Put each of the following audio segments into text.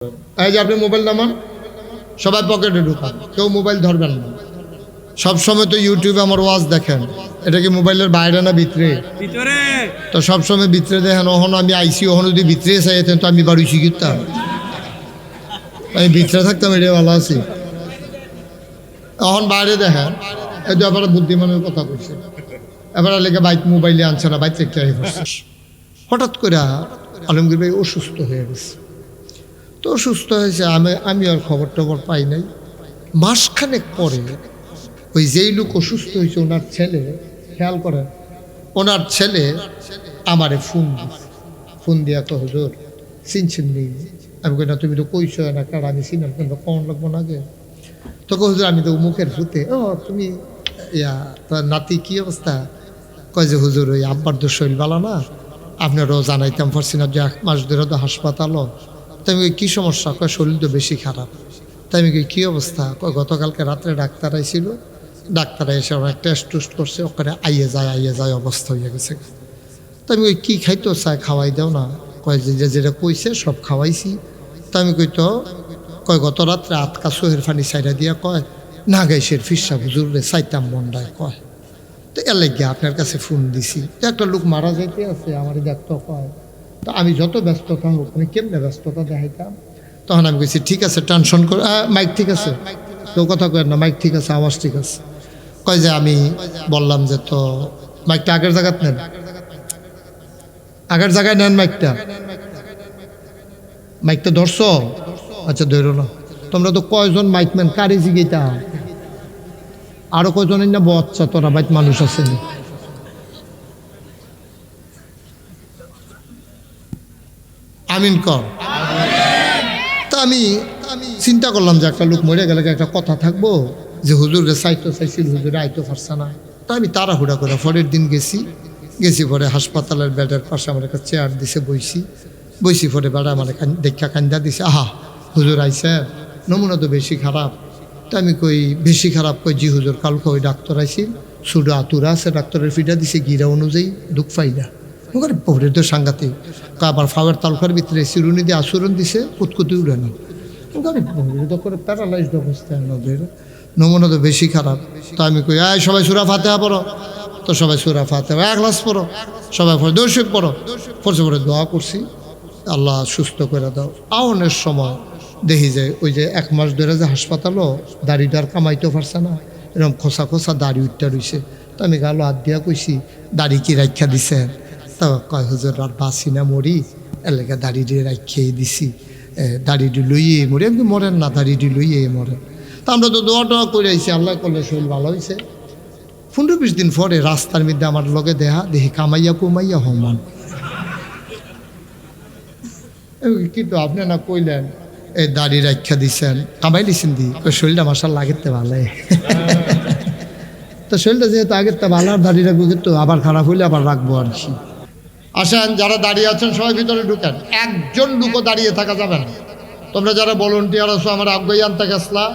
এই যে আপনি মোবাইল নামান, সবাই পকেটে ঢুকান, কেউ মোবাইল ধরবেন না। সবসময় তো ইউটিউবে আমার ওয়াজ দেখেন, এটা কি মোবাইলের বাইরে না ভিতরে? তো সবসময় ভিতরে দেখেন। ওহন আমি আইসি, ওহন যদি ভিতরে চাইতেন তো আমি বাড়ি শিখিতাম, আমি ভিতরে থাকতাম, এটা ভালো আছি। এখন বাইরে দেখেন, এই তো এবার বুদ্ধিমানের কথা কইছে, এবার লেগে বাইক মোবাইলে আনছে না, বাইক থেকে হঠাৎ করে আলমগীর ভাই অসুস্থ হয়ে গেছে। তো অসুস্থ হয়েছে, আমি আর খবর টবর পাই নাই। মাসখানেক পরে ওই যেই লোক অসুস্থ হয়েছে ওনার ছেলে, খেয়াল করেন, ওনার ছেলে আমারে ফোন দিয়া তো হুজুর চিনছেন নি? আমি কই না, তুমি তো কইছো না কার, আমি চিনার কিন্তু কখন লাগবো না গে। তো হুজুর আমি তো মুখের ফুটে, ও তুমি ইয়া তোর নাতি কি অবস্থা? কয় যে হুজুর ওই আব্বার তো শরীর ভালো না, আপনারও জানাইতাম পারছি না, যে 1 মাস ধরে তো হাসপাতালও। তাই আমি কী সমস্যা? কয় শরীর তো বেশি খারাপ। তাই আমি কী অবস্থা? কয় গতকালকে রাত্রে ডাক্তার আইছিল, ডাক্তার এসে অনেক টেস্ট টুস্ট করছে, ওখানে আইয়ে যায় অবস্থা হয়ে গেছে। তো আমি কী খাইতো চাই, খাওয়াই দাও না? কয় যে যেটা কইছে সব খাওয়াইছি। তো আমি কইতো, কয় গত রাত্রে আতকা সোহের ফানি সাইডা দিয়া কয় না গাইছের ফিসা হুজুরে চাইতাম মন্ডায় কয়। তো এর লাগিয়ে আপনার কাছে ফোন দিছি, একটা লোক মারা যাইতে আছে আমার দেখতো কয়। তো আমি যত ব্যস্ততা হোক, আমি কেমনে ব্যস্ততা দেখাইতাম। তখন আমি কইছি ঠিক আছে, টেনশন করে, মাইক ঠিক আছে, কেউ কথা কয় না, মাইক ঠিক আছে, আওয়াজ ঠিক আছে। কয় যে আমি বললাম যে তো মাইকটা আগের জায়গায় নেন, আগের জায়গায় নেন মাইকটা। মাইকটা ধরছো? আচ্ছা ধরো না। তোমরা তো কয়জন মাইকম্যান, কারি জিগিতা আরো কয়জনের না বাচ্চা, তোরা বাইক মানুষ আছে না? আমিন কর। তা আমি চিন্তা করলাম যে একটা লোক মরে গেলে একটা কথা থাকবো, যে হুজুরে চাইছিল, হুজুরে আইতো পারছে না। তা আমি তাড়াহুড়া করে পরের দিন গেছি পরে হাসপাতালের বেডের পাশে আমার একটা চেয়ার দিছে, বইছি পরে বেড়া আমার দেখা কান্দা দিছে, আহা হুজুর আইসে, নমুনা তো বেশি খারাপ। তা আমি কই বেশি খারাপ? কই জি হুজুর, কালকে ওই ডাক্তার আইছিল, সুডা আতুরা আছে, ডাক্তারের ফিটা দিছে গিরা অনুযায়ী, দুঃখ পাই না। পরে তো সাংঘাতিক, আবার ফাওয়ার তালফার ভিতরে চিরুনি দিয়ে আচরণ দিছে, কুতকুতি উড়ে না করে প্যারালাইজড অবস্থায় নদের, নমুনা তো বেশি খারাপ। তো আমি কই সবাই সূরা ফাতিহা পড়ো। তো সবাই সূরা ফাতিহা 1 ক্লাস পড়ো, সবাই পড়ে দর্শক পড়ো, পরে দোয়া করছি, আল্লাহ সুস্থ করে দাও। আওনের সময় দেখি যায় ওই যে 1 মাস ধরে যে হাসপাতালও দাড়িটার কামাইতেও পারছে না, এরকম খোসা খোসা দাড়ি উঠতে রয়েছে। তো আমি গালো হাত দিয়া কইছি, দাড়ি কি রাখা দিছে? তা কয় হুজুর আর বাঁচি না, মরি, এলাকা দাড়ি দিয়ে রাখিয়েই দিছি, দাড়িটি লইয়ে মরে। এমনি মরেন না, দাড়িটি লইয়ে মরেন। তা আমরা তো দোয়া টোয়া করে আইছি, আল্লাহ করলে শরীর ভালো হয়েছে। 15-20 দিন পরে রাস্তার মধ্যে আমার লগে দেখি কামাইয়া কুমাইয়া হমান। কিন্তু আপনি না কইলেন এই দাড়ি রাখা দিছেন, কামাই দিছেন দি, শরীরটা মাসাল লাগেতে ভালো। তো শরীরটা যেহেতু আগের তা ভালো, আর দাড়ি রাখবো, কিন্তু আবার খারাপ হইলে আবার রাখবো আর কি। আসেন, যারা দাঁড়িয়ে আছেন সবাই ভিতরে ঢুকেন, একজন লোকও দাঁড়িয়ে থাকা যাবে না। তোমরা যারা ভলেন্টিয়ার আছো, আমার আগ্রহী আনতে গেছলা,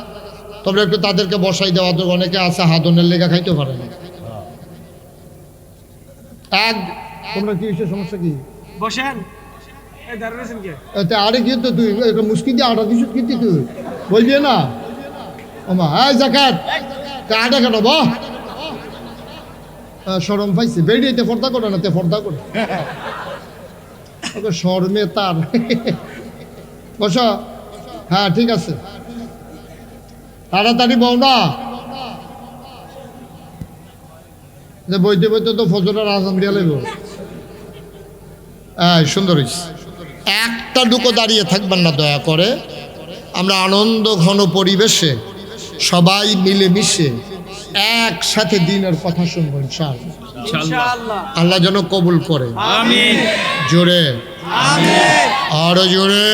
তোমরা একটু তাদেরকে বসাই দেওয়া। তো অনেকে আছে হাদনের লেগা খাইতে পারে না। তোমরা কি হয়েছে, সমস্যা কি? বসেন। আরে কি তো তুই মুশকিল দিয়ে আটা দিস, কিন্তু তুই বলবি না ওমা জাকাত আটা কেন বা সরম পাইছে, বেরিয়েতে ফর্দা করে না, তে ফর্দা করে শরমে তার। বস, হ্যাঁ ঠিক আছে, তাড়াতাড়ি বউ না, বইতে বইতে তো ফজরের আজান দিয়া লাগবে। সুন্দর হয়েছে। একটা দুটো দাঁড়িয়ে থাকবেন না দয়া করে। আমরা আনন্দ ঘন পরিবেশে সবাই মিলেমিশে একসাথে দিনের কথা শুনবো ইনশাআল্লাহ। আল্লাহ যেন কবুল করে, আমিন। জোরে আরো জোরে।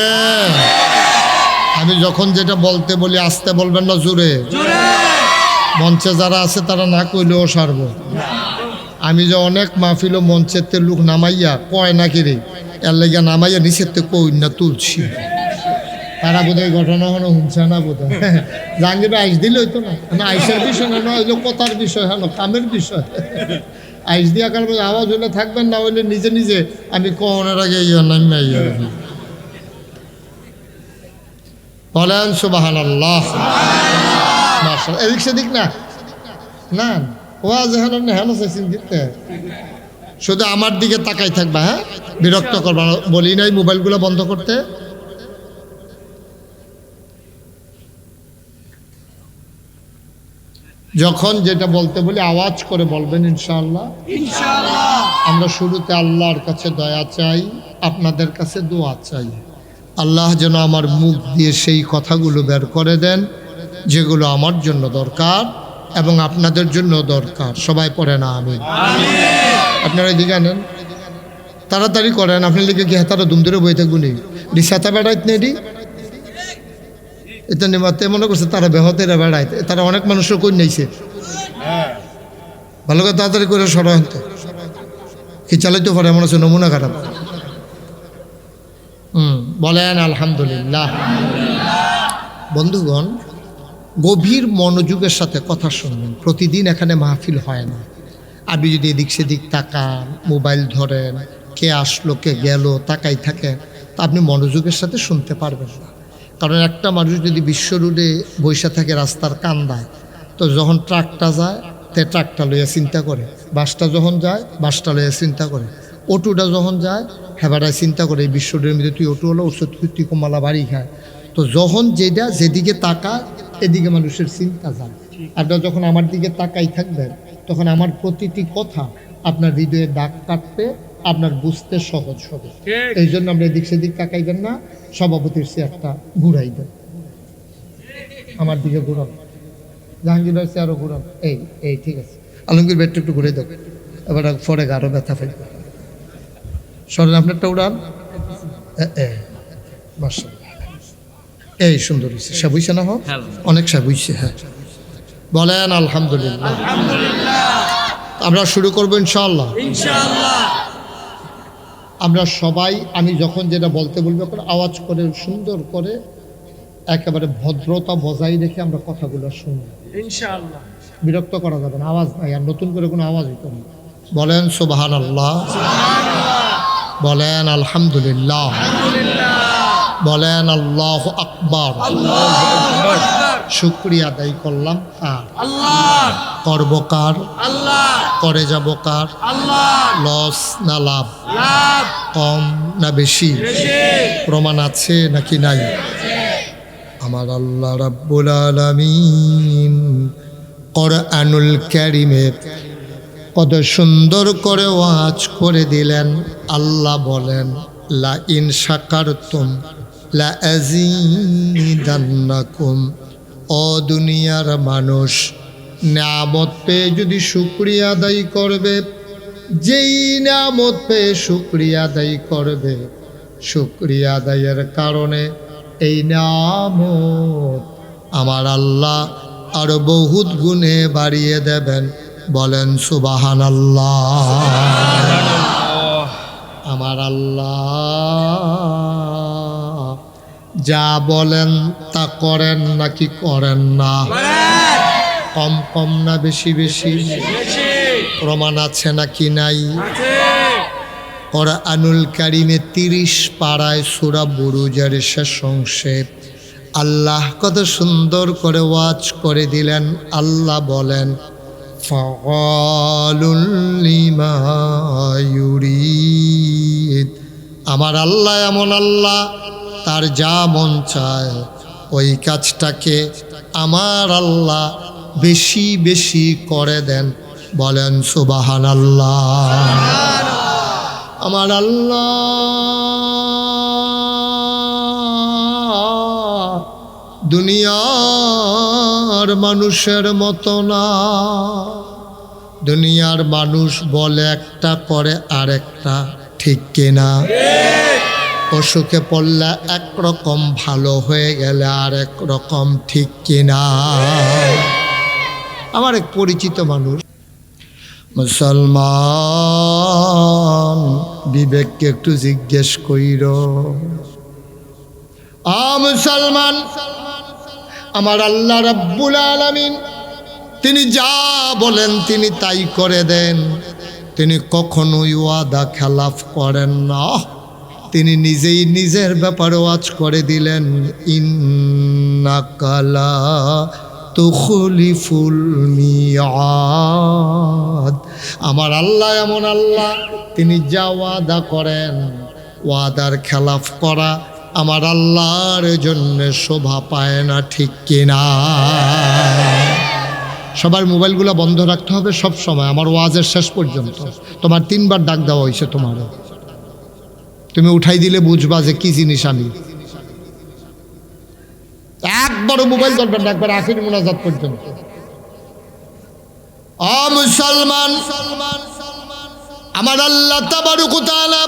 আমি যখন যেটা বলতে বলি আস্তে বলবেন না, জোরে। মঞ্চে যারা আছে তারা না কইলেও সারব। আমি যে অনেক মাহফিল মঞ্চেতে লোক নামাইয়া কয় না কিরে, এর লেগে নামাইয়া নিচের থেকে কই না তুলছি, তারা বোধহয় ঘটনা হলো শুনছে না বোধহয়। জাহাঙ্গীর আইস দিলে হইতো না, আইসের বিষয় না, হইলো কথার বিষয়, হলো কামের বিষয়। আইস দিয়া কারণ আওয়াজ হলে থাকবেন, না হইলে নিজে নিজে আমি কনের আগে নামে বলেন সুবহানাল্লাহ। মাশাআল্লাহ। এদিক সেদিক না না ওয়াজ হেন হেন চাইছেন দিতে, শুধু আমার দিকে তাকাই থাকবা, হ্যাঁ, বিরক্ত করবা না। বলি নাই মোবাইলগুলো বন্ধ করতে। যখন যেটা বলতে বলি আওয়াজ করে বলবেন ইনশাআল্লাহ। আমরা শুরুতে আল্লাহর কাছে দয়া চাই, আপনাদের কাছে দোয়া চাই। আল্লাহ যেন আমার মুখ দিয়ে সেই কথাগুলো বের করে দেন যেগুলো আমার জন্য দরকার এবং আপনাদের জন্য দরকার। সবাই পড়ে না আমিন। আপনারা এদিকে আনেন, তাড়াতাড়ি করেন। আপনি লিখে কি হাতারা দুম ধরে বই থাকবো নি রিসাতা বেড়াইত নেই এটা নিমাতে মনে করছে তারা বেহতেরা বেড়াইতে, তারা অনেক মানুষের কই নিয়েছে। ভালো করে তাড়াতাড়ি করে সরান্ত কি চালাইতে পারে, মনে হচ্ছে নমুনা খারাপ। বলেন আলহামদুলিল্লাহ। বন্ধুগণ, গভীর মনোযোগের সাথে কথা শুনবেন। প্রতিদিন এখানে মাহফিল হয় না। আপনি যদি এদিক সেদিক তাকান, মোবাইল ধরেন, কে আসলো কে গেল তাকাই থাকেন, তা আপনি মনোযোগের সাথে শুনতে পারবেন না। কারণ একটা মানুষ যদি বিশ্ব রোডে বৈশা থাকে রাস্তার কান্দায়, তো যখন ট্রাকটা যায় তে ট্রাকটা লইয়া চিন্তা করে, বাসটা যখন যায় বাসটা লইয়া চিন্তা করে, অটোটা যখন যায় হেবাটায় চিন্তা করে এই বিশ্ব রোডের মধ্যে তুই অটো হলো ওষুধ তুই কমালা বাড়ি খায়। তো যখন যেটা যেদিকে তাকায় এদিকে মানুষের চিন্তা যায়। আপনারা যখন আমার দিকে তাকাই থাকবেন তখন আমার প্রতিটি কথা আপনার হৃদয়ে দাগ কাটবে, আপনার বুঝতে সহজ হবে। এই জন্য আমরা এদিক সেদিক তাকাইবেন না, সভাপতির চেয়ারটা ঘুরাইবেন, আমার দিকে ঘুরান, জাহাঙ্গীর ভাই চেয়ারও ঘুরান। এই এই ঠিক আছে, আলমগীর ব্যাটটা একটু ঘুরে দেব, এবার পরে আরো ব্যথা ফেলবে। সরেন আপনারটা উড়ান। এই সুন্দর হয়েছে, সব হইছে না? হোক অনেক সব হইছে। হ্যাঁ বলেন আলহামদুলিল্লাহ। আমরা শুরু করবো ইনশাআল্লাহ। আমরা সবাই, আমি যখন যেটা বলতে বলবো আওয়াজ করে সুন্দর করে একেবারে ভদ্রতা বজায় রেখে আমরা কথাগুলো শুনবো ইনশাআল্লাহ। বিরক্ত করা যাবে না, আওয়াজ নাই, আর নতুন করে কোনো আওয়াজই করি। বলেন সুবহানাল্লাহ, বলেন আলহামদুলিল্লাহ, বলেন আল্লাহু আকবার। শুকরিয়া আদায় করলাম কার? আল্লাহ। করব কার? আল্লাহ। করে যাব কার? আল্লাহ। লস না লাভ? লাভ। কম না বেশি? প্রমাণ আছে নাকি নাই? আমার আল্লাহ রাব্বুল আলামিন কোরআনুল কারীমে কত সুন্দর করে ওয়াজ করে দিলেন। আল্লাহ বলেন লা ইন শাকারতুম লা আযীদান্নাকুম। ও দুনিয়ার মানুষ, নিয়ামত পেয়ে যদি শুকরিয়া আদায় করবে, যেই নিয়ামত পেয়ে শুকরিয়া আদায় করবে, শুকরিয়া আদায়ের কারণে এই নিয়ামত আমার আল্লাহ আরো বহুত গুণে বাড়িয়ে দেবেন। বলেন সুবহানাল্লাহ। আমার আল্লাহ যা বলেন তা করেন নাকি করেন না? কম কম না বেশি বেশি? প্রমাণ আছে নাকি নাই? কোরআনুল কারীমে 30 পারায় সূরা বুরুজের শেষ অংশে আল্লাহ কত সুন্দর করে ওয়াজ করে দিলেন। আল্লাহ বলেন ফাআলুল লিমা ইউরিদ। আমার আল্লাহ এমন আল্লাহ, তার যা মন চায় ওই কাজটাকে আমার আল্লাহ বেশি বেশি করে দেন। বলেন সুবহানাল্লাহ। আমার আল্লাহ দুনিয়ার মানুষের মতো না। দুনিয়ার মানুষ বলে একটা করে আরেকটা, ঠিক কিনা? অসুখে পড়লে একরকম, ভালো হয়ে গেলে আরেক রকম, ঠিক কিনা? আমার এক পরিচিত মানুষ মুসলমান, বিবেককে একটু জিজ্ঞেস কইর। মুসলমান, আমার আল্লাহ রাব্বুল আলামিন তিনি যা বলেন তিনি তাই করে দেন। তিনি কখনোই ওয়াদা খেলাফ করেন না। তিনি নিজেই নিজের ব্যাপারে ওয়াজ করে দিলেন, ইন্নাকা লা তুখলিফুল মিআদ। আমার আল্লাহ এমন আল্লাহ, তিনি যা ওয়াদা করেন, ওয়াদার খেলাফ করা আমার আল্লাহর জন্য শোভা পায় না, ঠিক কিনা? সবার মোবাইলগুলো বন্ধ রাখতে হবে সব সময়, আমার ওয়াজের শেষ পর্যন্ত। তোমার 3 বার ডাক দেওয়া হয়েছে, তোমার তুমি উঠাই দিলে বুঝবা যে কি জিনিস আমি। একবারও মোবাইল ধরবেন না, একবার আখির মুনাজাত পর্যন্ত। ও মুসলমান, আমার আল্লাহ তাবারক ওয়া তাআলা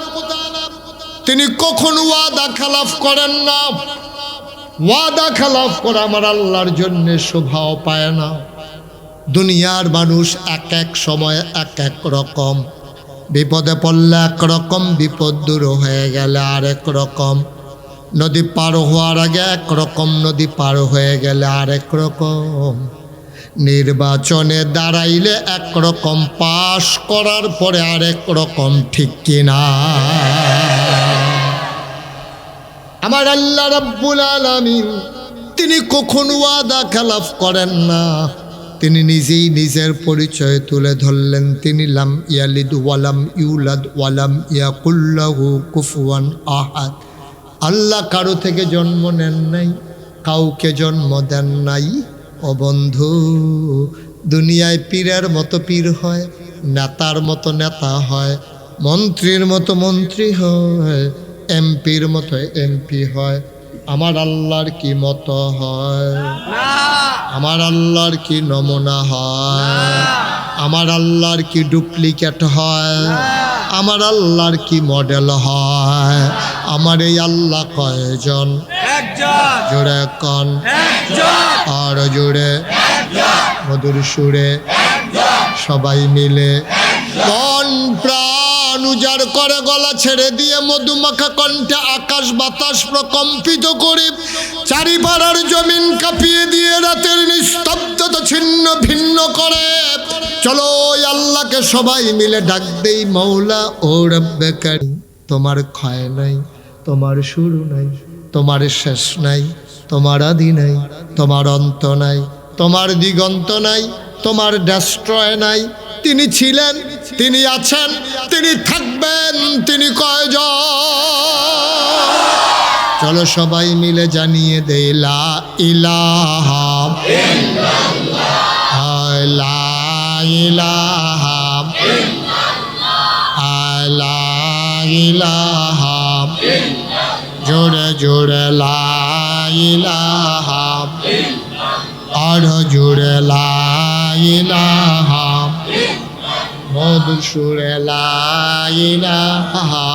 তিনি কখনো ওয়াদা খেলাফ করেন না। ওয়াদা খেলাফ করা আমার আল্লাহর জন্য শোভাও পায় না। দুনিয়ার মানুষ এক এক সময় এক এক রকম, বিপদে পড়লে এক রকম, বিপদ দূর হয়ে গেলে আরেক রকম, নদী পার হওয়ার আগে এক রকম, নদী পার হয়ে গেলে আরেক রকম, নির্বাচনে দাঁড়াইলে এক রকম, পাশ করার পরে আরেক রকম, ঠিক কিনা? আমার আল্লাহ রাব্বুল আলামিন তিনি কখনো ওয়াদা খেলাফ করেন না। তিনি নিজেই নিজের পরিচয় তুলে ধরলেন, তিনি লাম ইয়ালিদ ওয়ালাম ইউলাদ ওয়ালাম ইয়াকুল লাহু কুফুয়ান আহাদ। আল্লাহ কারো থেকে জন্ম নেন নাই, কাউকে জন্ম দেন নাই। ও বন্ধু, দুনিয়ায় পীরের মতো পীর হয়, নেতার মতো নেতা হয়, মন্ত্রীর মতো মন্ত্রী হয়, এমপির মতো এমপি হয়। আমার আল্লাহর কি মতো হয়? আমার আল্লাহর কি নমুনা হয়? আমার আল্লাহর কি ডুপ্লিকেট হয়? আমার আল্লাহর কি মডেল হয়? আমার এই আল্লাহ কয়জন? জোরে কন, আর জোরে মধুর সুরে সবাই মিলে কোন প্রাণ উজাড় করে গলা ছেড়ে দিয়ে মধুমাখা কণ্ঠে আকাশ বাতাস প্রকম্পিত করে চারিপাড়ার জমিন কাঁপিয়ে দিয়ে রাতের নিস্তব্ধতা ছিন্ন ভিন্ন করে। চলো ওই আল্লাহকে সবাই মিলে ডাক দেই, মৌলা ও রব্বে কারীম। তোমার ক্ষয় নাই, তোমার শুরু নাই, তোমার শেষ নাই, তোমার আদি নাই, তোমার অন্ত নাই, তোমার দিগন্ত নাই, তোমার ডেস্ট্রয় নাই। তিনি ছিলেন, তিনি আছেন, তিনি থাকবেন, তিনি কয়জন? চলো সবাই মিলে জানিয়ে দেই, লা ইলাহা ইল্লাল্লাহ, লা ইলাহা ইল্লাল্লাহ, লা ইলাহা ইল্লাল্লাহ, জোরে জোরে লা ইলাহা ইল্লাল্লাহ, আর জোরে লা ইলাহা মধুর সুরে লা ইলাহা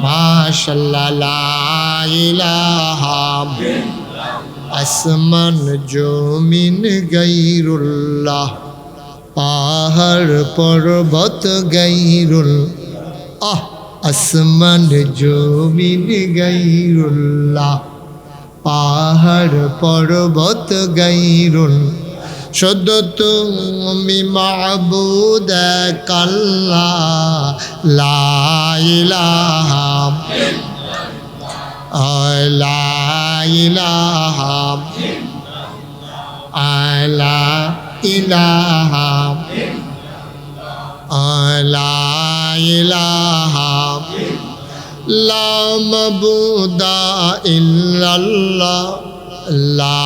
মাশাআল্লাহ লা ইলাহা আসমান জমিন গায়রুল্লাহ, পাহাড় পর্বত গায়রুল, আসমান জমিন গায়রুল্লাহ, পাহাড় পর্বত গায়রুল, শুধু তুমি মাবুদ আল্লাহ, লা ইলাহা লা ইলাহা লা ইলাহা লা ইলাহা লা মাবুদা ইল্লাল্লাহ, লা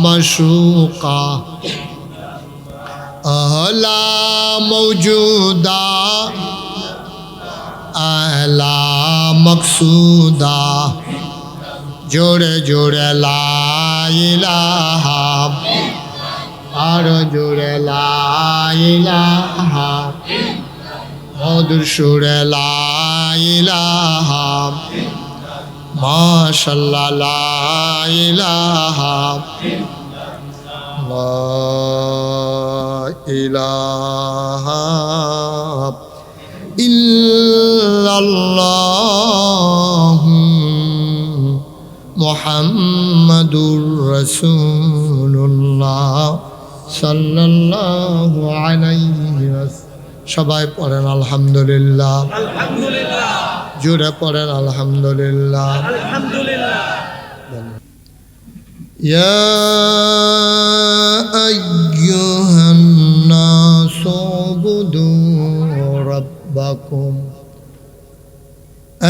মাশুকা লা মওজুদা লা মকসুদা, জোরে জোরে লা ইলাহা, আর জোরে লা ইলাহা, মধুর সুরে লা ইলাহা মাশাআল্লাহ লা ইলাহা লা ইলাহা ইল্লাল্লাহ মুহাম্মাদুর রাসূলুল্লাহ সাল্লাল্লাহু আলাইহি ওয়াসাল্লাম। সবাই পড়েন আলহামদুলিল্লাহ। জোরে পড়েন আলহামদুলিল্লাহ। ইয়া আইয়ুহান নাসু উবুদু রাব্বাকুম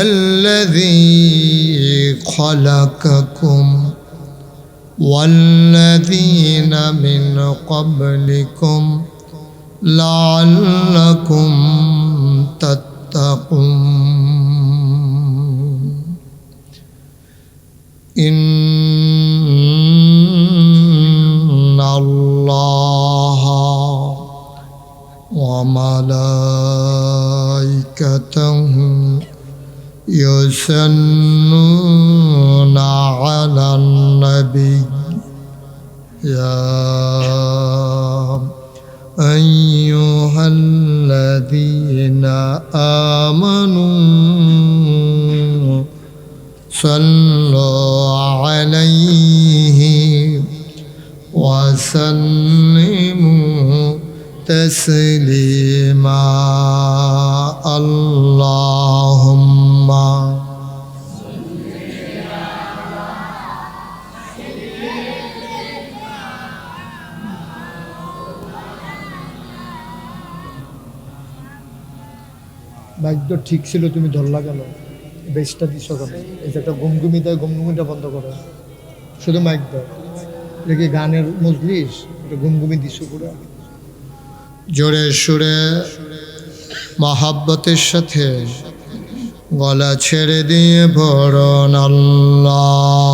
আল্লাযী খালাকাকুম ওয়াল্লাযীনা মিন ক্বাবলিকুম লাআল্লাকুম তাত্তাকুন। ইন্নাল্লাহা ওয়া মালাইকাতাহু ইউসাল্লুনা আলান নবী ইয়া আইয়ুহাল্লাযীনা আমানু সাল্লু আলাইহি ওয়া সাল্লিমু তাসলিমা। আল্লাহুম্মা বাইক তো ঠিক ছিল, তুমি ধরলা কেন? বেশটা দিছ কেন? এই যে একটা গুমগুমি দেয়, গুমগুমিটা বন্ধ করো, শুধু মাইক দাও। এটা কি গানের মজলিস? এটা গুমগুমি দিছ পুরো। জোরে সুরে মহাব্বতের সাথে গলা ছেড়ে দিয়ে পড়ুন আল্লাহুম্মা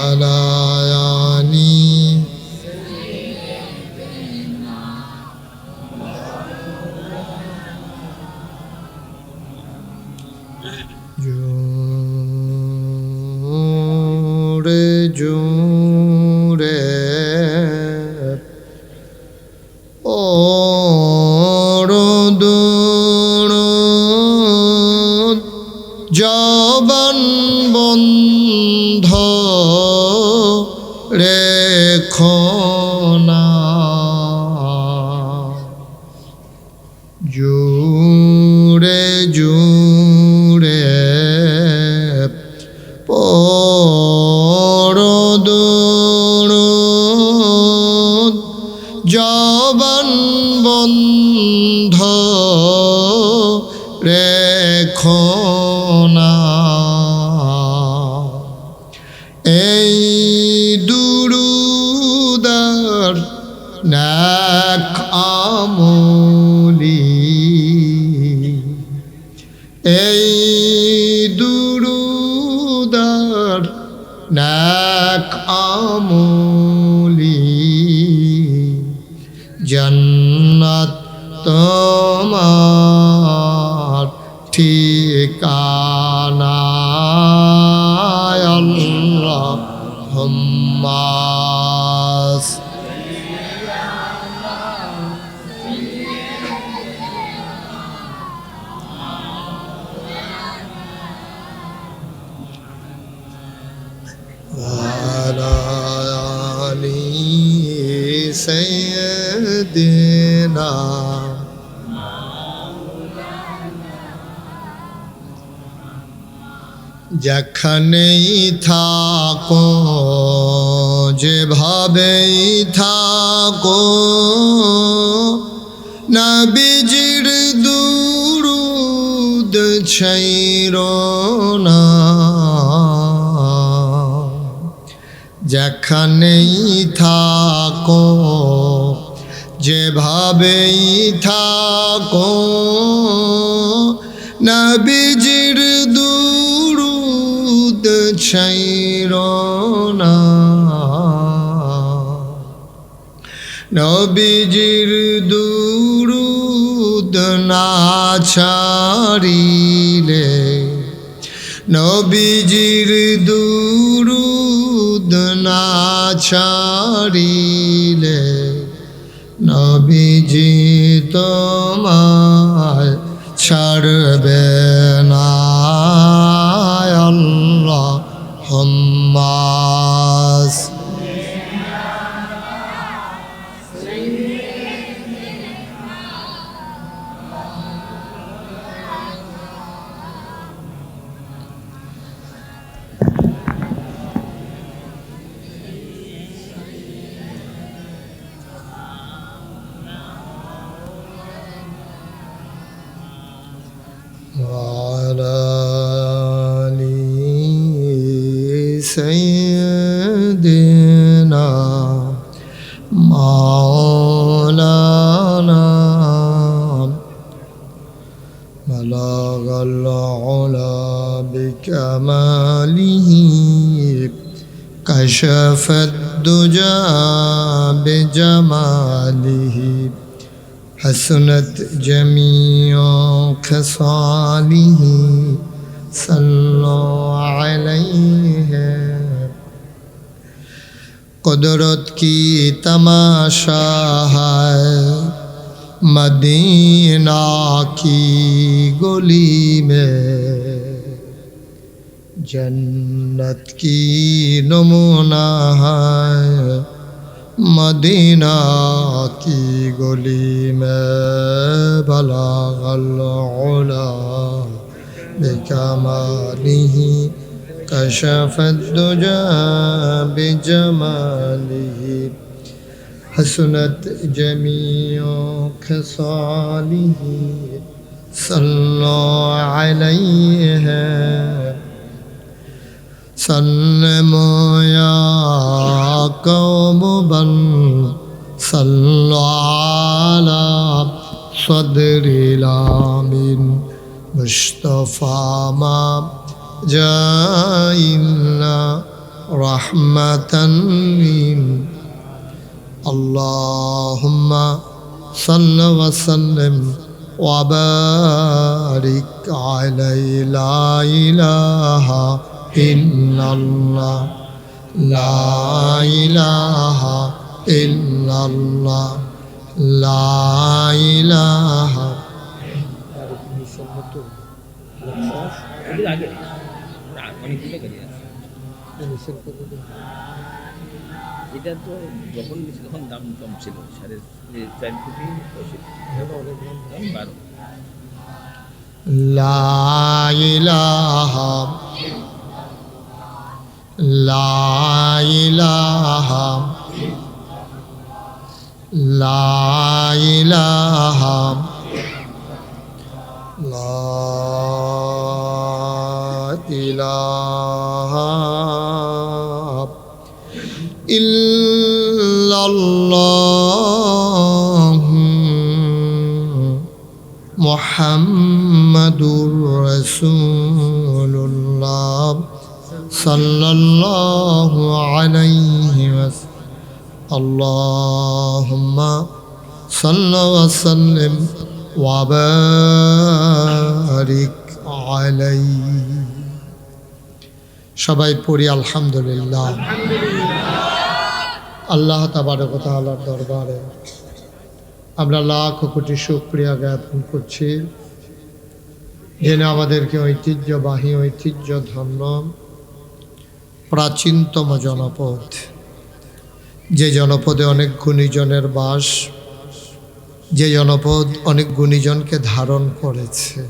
আলা আলি জোরে জোরে জবান বন্ধ রেখো না, জোরে জোরে পড়ো দুরূদ, জবান বন্ধ রেখো না। এই দুরূদার নেক আমলি, এই দুরূদার নেক আমলি, জান্নাত তোমার ঠিকানা। আল্লাহুম্মা ওয়ালা আলি সাইয়্যিদিনা। যেখানেই থাকো, যেভাবেই থাকো, নবীজির দুরূদ ছাইরো না। যেখানেই থাকো, যেভাবেই থাকো, নবীজির দুরূদ ছাইরো না। নবীজির দুরূদ না ছাড়িলে, নবীজির দুরূদ না ছাড়িলে, নবীজি তো তোমায় ছাড়বে না سيدنا مولانا بلغ العلا بكماله كشف الدجى بجماله حسنت جميع خصاله صلوا عليه قدرت کی تماشا ہے مدینہ کی گلی میں جنت کی نمونہ ہے مدینہ کی گلی میں بلغ العلا بکمالہ كشف الدجى بجماله حسنت جميع خصاله صلوا عليه سلموا يا قوم بل صلوا على صدر الامين مصطفى ما جائنا رحمة اللهم صل وسلم وبارك عليه لا إله إلا الله لا إله إلا الله لا إله এটা তো যখন তখন দাম কম ছিল 4.5 কোটি লা ইলাহা লা ইলাহা লা ইলাহা লা ইলাহা ইল্লাল্লাহ মুহাম্মাদুর রাসূলুল্লাহ সাল্লাল্লাহু আলাইহি ওয়াসাল্লাম আল্লাহুম্মা সাল্লি ওয়া সাল্লিম ওয়া বারিক আলাইহি। সবাই পড়ি আলহামদুলিল্লাহ। আল্লাহ তাবারক ওয়া তাআলার দরবারে আমরা লাখ কোটি শুকরিয়া জ্ঞাপন করছি, যিনি আমাদেরকে ঐতিহ্যবাহী ঐতিহ্যধন্য প্রাচীনতম জনপদ, যে জনপদে অনেক গুণীজনের বাস, যে জনপদ অনেক গুণীজনকে ধারণ করেছে,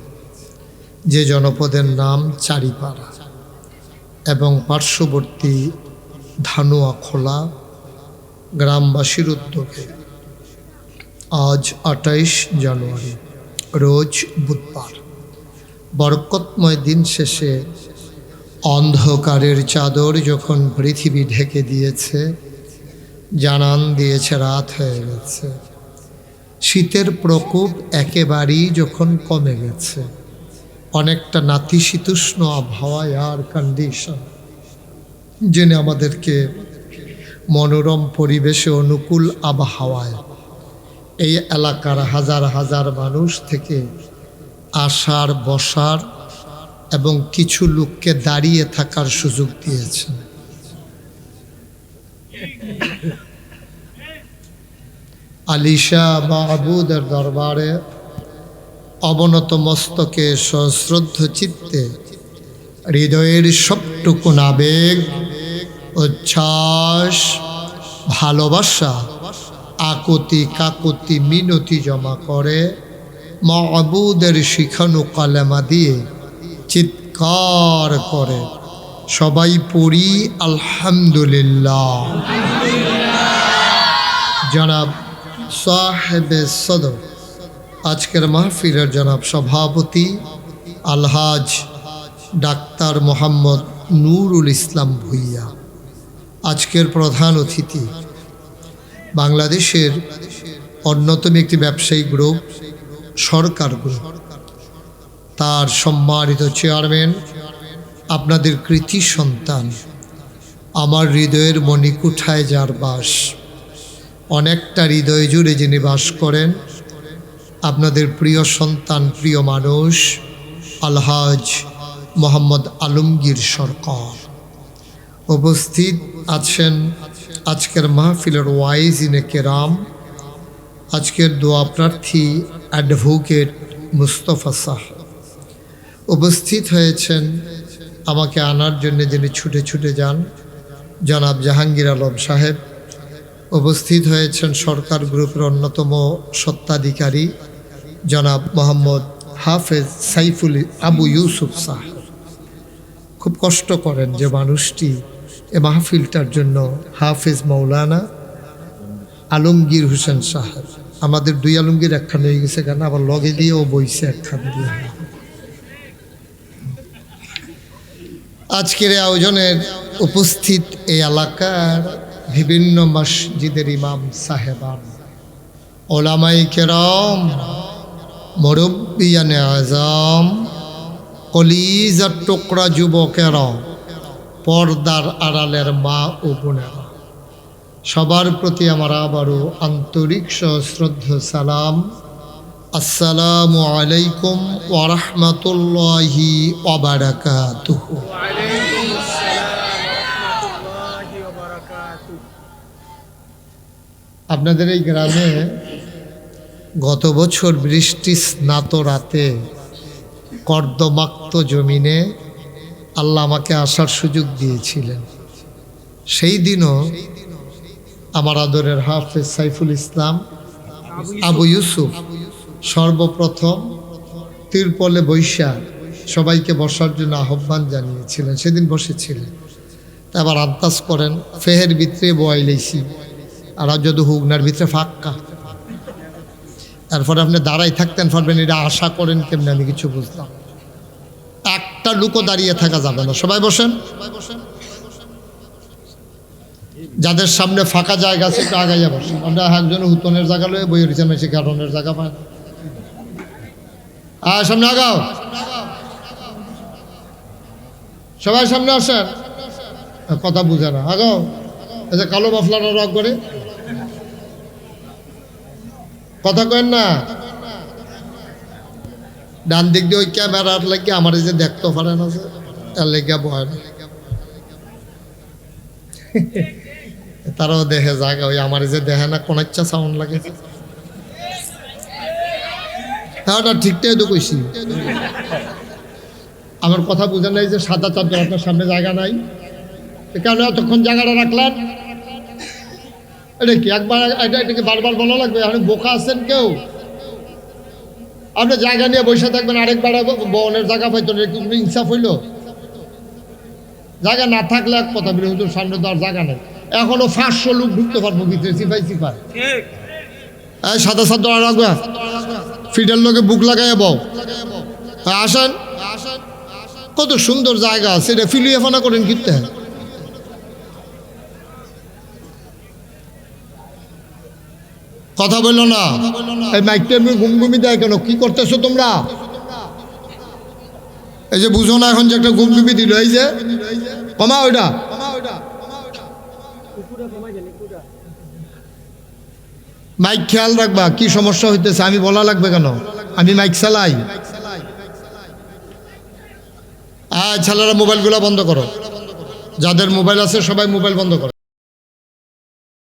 যে জনপদের নাম চারিপাড়া এবং পার্শ্ববর্তী ধানুয়া খোলা গ্রামবাসীর উদ্যোগে আজ 28 জানুয়ারি রোজ বুধবার বরকতময় দিন শেষে অন্ধকারের চাদর যখন পৃথিবী ঢেকে দিয়েছে, জানান দিয়েছে রাত হয়ে গেছে, শীতের প্রকোপ একেবারেই যখন কমে গেছে, অনেকটা নাতিশীতোষ্ণ আবহাওয়া এয়ার কন্ডিশন জেনে আমাদেরকে মনোরম পরিবেশে অনুকূল আবহাওয়ায় এই এলাকার হাজার হাজার মানুষ থেকে আসার, বসার এবং কিছু লোককে দাঁড়িয়ে থাকার সুযোগ দিয়েছেন। আলিশা মাহবুদের দরবারে অবনত মস্তকে সশ্রদ্ধ চিত্তে হৃদয়ের সবটুকুন আবেগ, উচ্ছ্বাস, ভালোবাসা, আকুতি কাকুতি মিনতি জমা করে মাহবুদের শিখানো কালেমা দিয়ে চিৎকার করে সবাই পড়ি আলহামদুলিল্লাহ। জনাব সাহেবে সদর আজকের মাহফিলের জনাব সভাপতি আলহাজ ডাক্তার মোহাম্মদ নুরুল ইসলাম ভুইয়া, আজকের প্রধান অতিথি বাংলাদেশের অন্যতম একটি ব্যবসায়ী গ্রুপ, সরকার গ্রুপ, তার সম্মানিত চেয়ারম্যান, আপনাদের কৃতি সন্তান, আমার হৃদয়ের মণিকুঠায় যার বাস, অনেকটা হৃদয় জুড়ে যিনি বাস করেন, আপনাদের প্রিয় সন্তান, প্রিয় মানুষ আলহাজ মোহাম্মদ আলমগীর সরকার উপস্থিত আছেন। আজকের মাহফিলের ওয়াইজিনে কেরাম, আজকের দোয়া প্রার্থী অ্যাডভোকেট মুস্তফা সাহেব উপস্থিত হয়েছেন। আমাকে আনার জন্য যিনি ছুটে ছুটে যান, জনাব জাহাঙ্গীর আলম সাহেব উপস্থিত হয়েছেন। সরকার গ্রুপের অন্যতম সত্ত্বাধিকারী জনাব মোহাম্মদ হাফেজ সাইফুল আবু ইউসুফ সাহেব খুব কষ্ট করেন যে মানুষটি এ মাহফিলটার জন্য। হাফেজ মৌলানা আলমগীর হোসেন সাহেব, আমাদের দুই আলমগীর একখান হয়ে গেছে কেন, আবার লগে দিয়েও বইছে একখান দিয়ে। আজকের আয়োজনের উপস্থিত এই এলাকার বিভিন্ন মসজিদের ইমাম সাহেবান, ওলামাই কেরাম, মুরব্বিয়ানে আজম, কলিজার টুকরা যুবকেরা, পর্দার আড়ালের মা ও বোনেরা, সবার প্রতি আমার আবারও আন্তরিক সশ্রদ্ধ সালাম। আসসালামু আলাইকুম ওয়া রাহমাতুল্লাহি ওয়া বারাকাতুহু। আপনাদের এই গ্রামে গত বছর বৃষ্টি স্নাত রাতে কর্দমাক্ত জমিনে আল্লাহ আমাকে আসার সুযোগ দিয়েছিলেন। সেই দিনও আমার আদরের হাফেজ সাইফুল ইসলাম আবু ইউসুফ সর্বপ্রথম তিরপলে বৈশা সবাইকে বসার জন্য আহ্বান জানিয়েছিলেন। সেদিন বসেছিলেন। তা আবার আন্দাজ করেন ফেহের ভিতরে বয়াইলেছি, আর যদি হুগনার ভিতরে ফাঁকা, তারপরে আপনি দাঁড়াই থাকতেন পারবেন, এটা আশা করেন কেমনি আমি কিছু বুঝলাম। একটা লুকো দাঁড়িয়ে থাকা যাবে না, সবাই বসেন। যাদের সামনে ফাঁকা জায়গা আছে একটু আগাইয়া বসেন। আমরা একজন হুতনের জায়গা লয়ে বই হয়েছেন, সে কারণের জায়গা পায়। আর সামনে আগাও, সবাই সামনে আসেন। কথা বুঝে না, আগাও। এই যে কালো মাফলার রক করে কথা কেন না। ডান দিক দিয়ে ওই ক্যামেরার লাগে আমার এই যে দেখতে পারেন আছে, তার লেগে ভয় না। তারাও দেখে জায়গা, ওই আমার যে দেখে না কোন ইচ্ছা সাউন্ড লাগে। হ্যাঁ ঠিকটাই তো কইছি। আমার কথা বুঝেন নাই যে সাদা চাদর আপনার সামনে জায়গা নাই, কেন এতক্ষণ জায়গাটা রাখলেন? এটা কি একবার এটাকে বারবার বলা লাগবে? আপনি বোকা আছেন কেউ? আপনি জায়গা নিয়ে বসে থাকবেন, আরেকবার বনের জায়গা পাইতেন, ইনসাফ হইল? জায়গা না থাকলে এক কথা, বিরোধীর সামনে তো আর জায়গা নেই। এখনো 500 লোক ঢুকতে পারবো ভিতরে, সিপাই। সাদা সাদা রাখবে, ফিডের লোকে বুক লাগাই বউ। আসেন, কত সুন্দর জায়গা আছে, এটা ফিলিয়ে ফানা করেন কিনতে। কথা বললো না, এই মাইকটা এমনি ঘুমঘুমি দেয় কেন? কি করতেছো তোমরা? এই যে বুঝো না এখন যে একটা ঘুমঘুমি দিল, এই যে কমা ওইটা। মাইক খেয়াল রাখবা, কি সমস্যা হইতেছে আমি বলা লাগবে কেন? আমি মাইক চালাই। ছেলেরা মোবাইলগুলো বন্ধ করো, যাদের মোবাইল আছে সবাই মোবাইল বন্ধ করো।